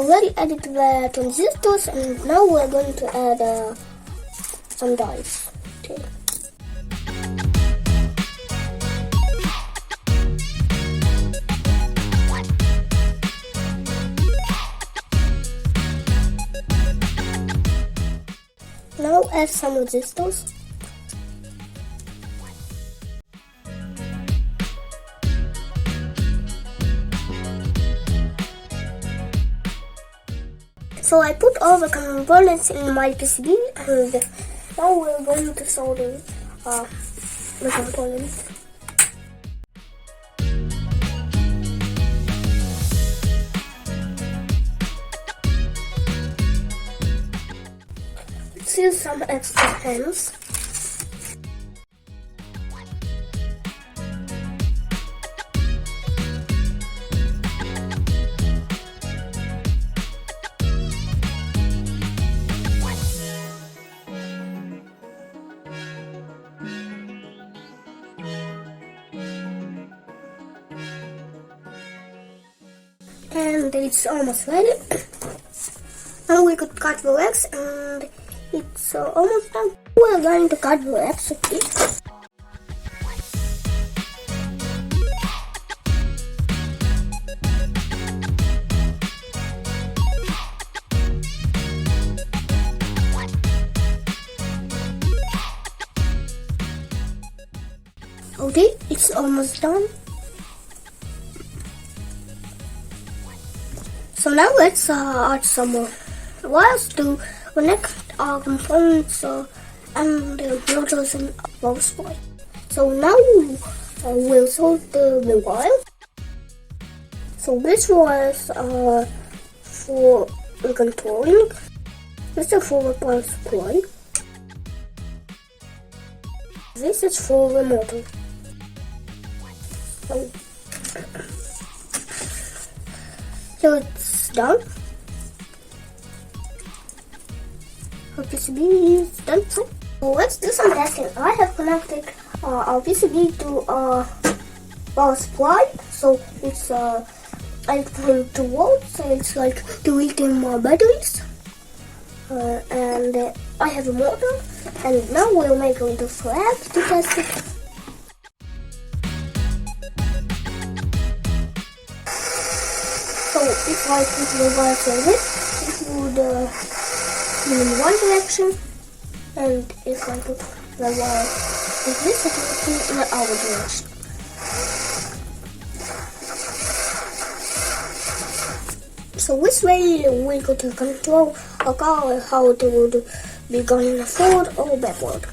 already added the transistors, and now we're going to add some dies. Okay. Now add some resistors. So I put all the components in my PCB, and now we're going to solder the components. Let's use some extra pens. And it's almost ready. Now we could cut the legs, and it's almost done. We're going to cut the legs, okay? Okay, it's almost done. So now let's add some more wires to connect our components and motors in our supply. So now we'll solder the wire. So these wires are for the controlling. This is for the power supply. This is for the motor. So it's done. Our PCB is done. So let's do some testing. I have connected our PCB to power supply. So it's 8.2 volts. So it's like 2 lithium batteries. And I have a motor. And now we'll make a little flag to test it. So if I put the wires like this, it would be in one direction, and if I put the wire like this, it would be in the other direction. So this way we could control a car how it would be going forward or backward.